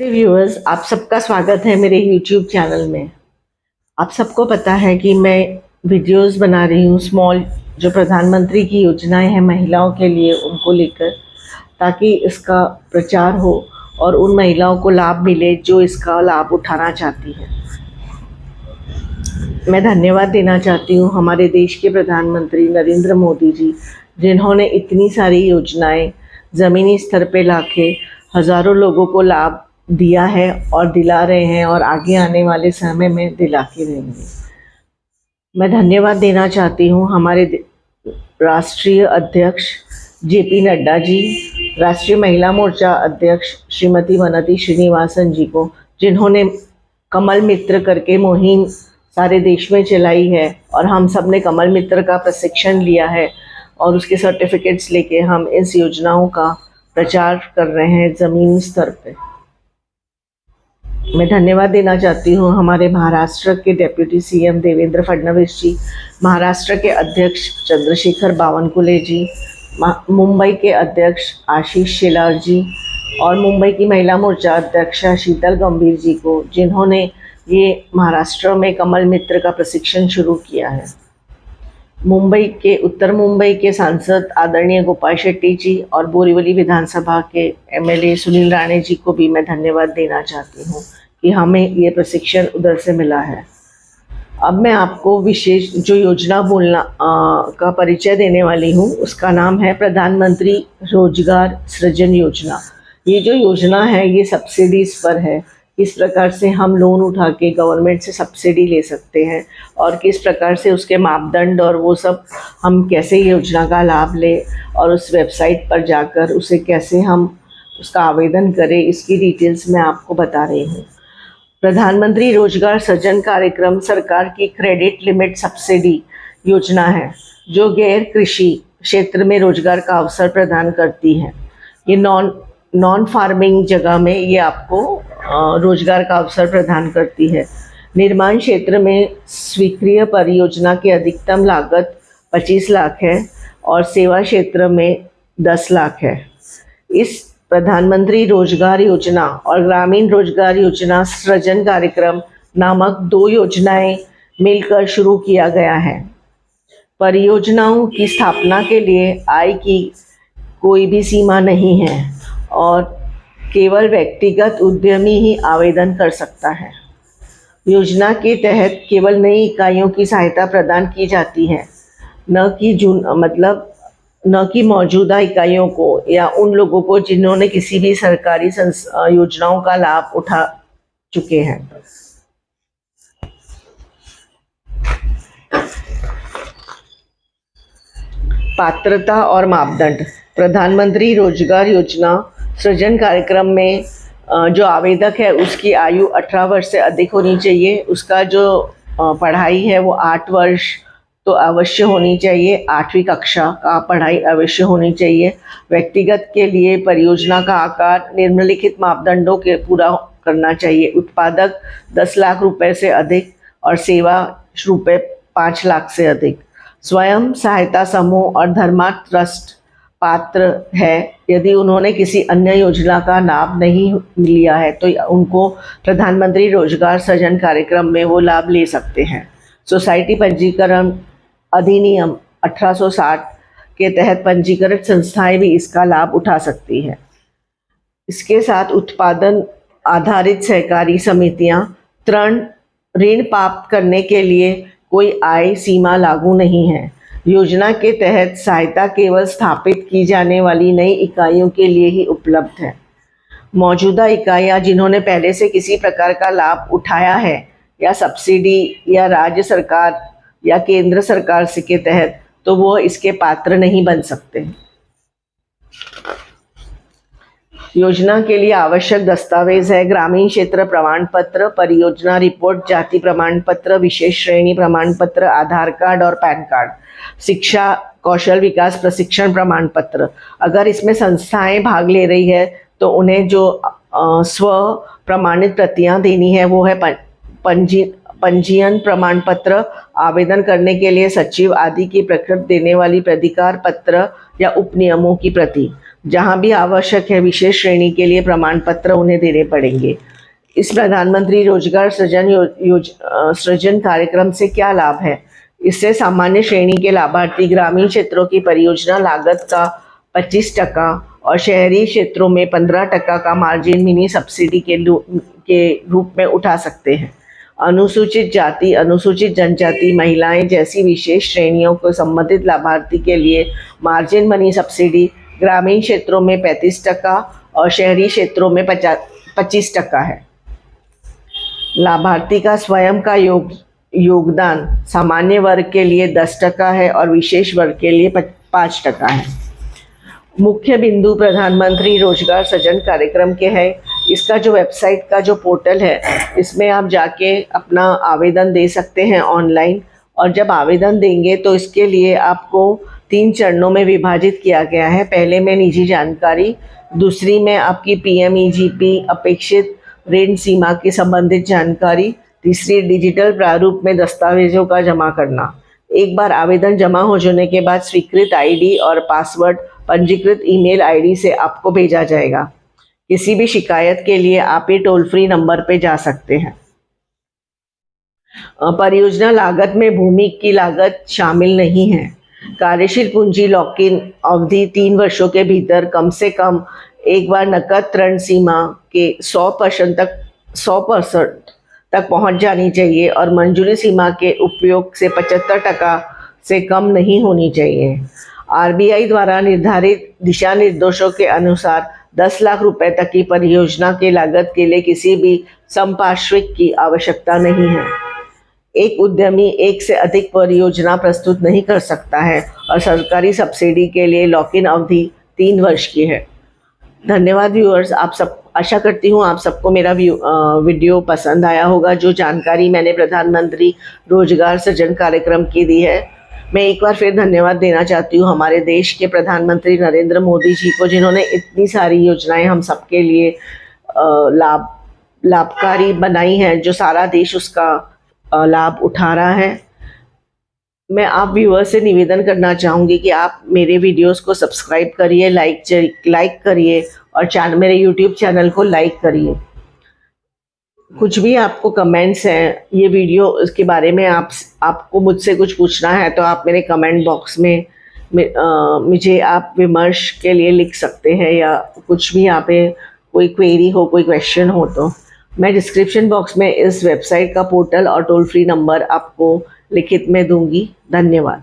Viewers, आप सबका स्वागत है मेरे YouTube चैनल में। आप सबको पता है कि मैं वीडियोस बना रही हूँ स्मॉल, जो प्रधानमंत्री की योजनाएं हैं महिलाओं के लिए, उनको लेकर, ताकि इसका प्रचार हो और उन महिलाओं को लाभ मिले जो इसका लाभ उठाना चाहती हैं। मैं धन्यवाद देना चाहती हूँ हमारे देश के प्रधानमंत्री नरेंद्र मोदी जी, जिन्होंने इतनी सारी योजनाएं ज़मीनी स्तर पे लाके हज़ारों लोगों को लाभ दिया है और दिला रहे हैं और आगे आने वाले समय में दिला के रहेंगे। मैं धन्यवाद देना चाहती हूँ हमारे राष्ट्रीय अध्यक्ष जेपी नड्डा जी, राष्ट्रीय महिला मोर्चा अध्यक्ष श्रीमती वनति श्रीनिवासन जी को, जिन्होंने कमल मित्र करके मुहिम सारे देश में चलाई है और हम सब ने कमल मित्र का प्रशिक्षण लिया है और उसके सर्टिफिकेट्स लेके हम इस योजनाओं का प्रचार कर रहे हैं ज़मीनी स्तर पे। मैं धन्यवाद देना चाहती हूँ हमारे महाराष्ट्र के डेप्यूटी सीएम देवेंद्र फडणवीस जी, महाराष्ट्र के अध्यक्ष चंद्रशेखर बावनकुले जी, मुंबई के अध्यक्ष आशीष शेलार जी और मुंबई की महिला मोर्चा अध्यक्षा शीतल गंभीर जी को, जिन्होंने ये महाराष्ट्र में कमल मित्र का प्रशिक्षण शुरू किया है। उत्तर मुंबई के सांसद आदरणीय गोपाल शेट्टी जी और बोरीवली विधानसभा के एमएलए सुनील राणे जी को भी मैं धन्यवाद देना चाहती हूँ कि हमें ये प्रशिक्षण उधर से मिला है। अब मैं आपको विशेष जो योजना का परिचय देने वाली हूँ, उसका नाम है प्रधानमंत्री रोजगार सृजन योजना। ये जो योजना है ये सब्सिडीज़ पर है, किस प्रकार से हम लोन उठा के गवर्नमेंट से सब्सिडी ले सकते हैं और किस प्रकार से उसके मापदंड और वो सब हम कैसे योजना का लाभ लें और उस वेबसाइट पर जाकर उसे कैसे हम उसका आवेदन करें, इसकी डिटेल्स मैं आपको बता रही हूँ। प्रधानमंत्री रोजगार सृजन कार्यक्रम सरकार की क्रेडिट लिमिट सब्सिडी योजना है, जो गैर कृषि क्षेत्र में रोजगार का अवसर प्रदान करती है। ये नॉन फार्मिंग जगह में ये आपको रोजगार का अवसर प्रदान करती है। निर्माण क्षेत्र में स्वीकृत परियोजना की अधिकतम लागत 25 लाख है और सेवा क्षेत्र में 10 लाख है। इस प्रधानमंत्री रोजगार योजना और ग्रामीण रोजगार योजना सृजन कार्यक्रम नामक दो योजनाएं मिलकर शुरू किया गया है। परियोजनाओं की स्थापना के लिए आय की कोई भी सीमा नहीं है और केवल व्यक्तिगत उद्यमी ही आवेदन कर सकता है। योजना के तहत केवल नई इकाइयों की सहायता प्रदान की जाती है, न कि मौजूदा इकाइयों को या उन लोगों को जिन्होंने किसी भी सरकारी योजनाओं का लाभ उठा चुके हैं। पात्रता और मापदंड। प्रधानमंत्री रोजगार योजना सृजन कार्यक्रम में जो आवेदक है उसकी आयु 18 वर्ष से अधिक होनी चाहिए। उसका जो पढ़ाई है वो 8 वर्ष तो अवश्य होनी चाहिए, 8वीं कक्षा का पढ़ाई अवश्य होनी चाहिए। व्यक्तिगत के लिए परियोजना का आकार निम्नलिखित मापदंडों के पूरा करना चाहिए। उत्पादक 10 लाख रुपए से अधिक और सेवा रुपए 5 लाख से अधिक। स्वयं सहायता समूह और धर्मार्थ ट्रस्ट पात्र है। यदि उन्होंने किसी अन्य योजना का लाभ नहीं लिया है तो उनको प्रधानमंत्री रोजगार सृजन कार्यक्रम में वो लाभ ले सकते हैं। सोसाइटी पंजीकरण अधिनियम 1860 के तहत पंजीकृत संस्थाएं भी इसका लाभ उठा सकती हैं। इसके साथ उत्पादन आधारित सहकारी समितियां ऋण प्राप्त करने के लिए कोई आय सीमा लागू नहीं है। योजना के तहत सहायता केवल स्थापित की जाने वाली नई इकाइयों के लिए ही उपलब्ध है। मौजूदा इकाइयां जिन्होंने पहले से किसी प्रकार का लाभ उठाया है या सब्सिडी या राज्य सरकार या केंद्र सरकार से के तहत, तो वो इसके पात्र नहीं बन सकते। योजना के लिए आवश्यक दस्तावेज है ग्रामीण क्षेत्र प्रमाण पत्र, परियोजना रिपोर्ट, जाति प्रमाण पत्र, विशेष श्रेणी प्रमाण पत्र, आधार कार्ड और पैन कार्ड, शिक्षा कौशल विकास प्रशिक्षण प्रमाण पत्र। अगर इसमें संस्थाएं भाग ले रही है तो उन्हें जो स्व प्रमाणित प्रतियां देनी है वो है पंजीयन प्रमाण पत्र, आवेदन करने के लिए सचिव आदि की प्रकृति देने वाली प्राधिकार पत्र या उपनियमों की प्रति। जहां भी आवश्यक है विशेष श्रेणी के लिए प्रमाण पत्र उन्हें देने पड़ेंगे। इस प्रधानमंत्री रोजगार सृजन कार्यक्रम से क्या लाभ है? इससे सामान्य श्रेणी के लाभार्थी ग्रामीण क्षेत्रों की परियोजना लागत का 25% और शहरी क्षेत्रों में 15% का मार्जिन मिनी सब्सिडी के रूप में उठा सकते हैं। अनुसूचित जाति, अनुसूचित जनजाति, महिलाएं जैसी विशेष श्रेणियों को संबंधित लाभार्थी के लिए मार्जिन मनी सब्सिडी ग्रामीण क्षेत्रों में 35% और शहरी क्षेत्रों में 25% है। लाभार्थी का स्वयं का योगदान सामान्य वर्ग के लिए 10% है और विशेष वर्ग के लिए 5% है। मुख्य बिंदु प्रधानमंत्री रोजगार सृजन कार्यक्रम के है। इसका जो वेबसाइट का जो पोर्टल है, इसमें आप जाके अपना आवेदन दे सकते हैं ऑनलाइन। और जब आवेदन देंगे तो इसके लिए आपको 3 चरणों में विभाजित किया गया है। पहले में निजी जानकारी, दूसरी में आपकी PMEGP अपेक्षित ऋण सीमा की संबंधित जानकारी, तीसरी डिजिटल प्रारूप में दस्तावेजों का जमा करना। एक बार आवेदन जमा हो जाने के बाद स्वीकृत ID और पासवर्ड पंजीकृत ईमेल ID से आपको भेजा जाएगा। किसी भी शिकायत के लिए आप ये टोल फ्री नंबर पे जा सकते हैं। परियोजना लागत में भूमि की लागत शामिल नहीं है। कार्यशील पूंजी लॉक इन अवधि 3 वर्षों के भीतर कम से कम एक बार नकद ऋण सीमा के 100% तक पहुंच जानी चाहिए और मंजूरी सीमा के उपयोग से 75% से कम नहीं होनी चाहिए। RBI द्वारा निर्धारित दिशा निर्देशों के अनुसार 10 लाख रुपए तक की परियोजना के लागत के लिए किसी भी संपार्श्विक की आवश्यकता नहीं है। एक उद्यमी एक से अधिक परियोजना प्रस्तुत नहीं कर सकता है और सरकारी सब्सिडी के लिए लॉक इन अवधि 3 वर्ष की है। धन्यवाद व्यूअर्स। आशा करती हूँ आप सबको मेरा वीडियो पसंद आया होगा। जो जानकारी मैंने प्रधानमंत्री रोजगार सृजन कार्यक्रम की दी है, मैं एक बार फिर धन्यवाद देना चाहती हूँ हमारे देश के प्रधानमंत्री नरेंद्र मोदी जी को, जिन्होंने इतनी सारी योजनाएं हम सबके लिए लाभकारी बनाई हैं, जो सारा देश उसका लाभ उठा रहा है। मैं आप व्यूअर्स से निवेदन करना चाहूँगी कि आप मेरे वीडियोस को सब्सक्राइब करिए, लाइक करिए और मेरे यूट्यूब चैनल को लाइक करिए। कुछ भी आपको कमेंट्स हैं ये वीडियो इसके बारे में आपको मुझसे कुछ पूछना है तो आप मेरे कमेंट बॉक्स में मुझे आप विमर्श के लिए लिख सकते हैं, या कुछ भी यहाँ पे कोई क्वेरी हो, कोई क्वेश्चन हो तो मैं डिस्क्रिप्शन बॉक्स में इस वेबसाइट का पोर्टल और टोल फ्री नंबर आपको लिखित में दूंगी। धन्यवाद।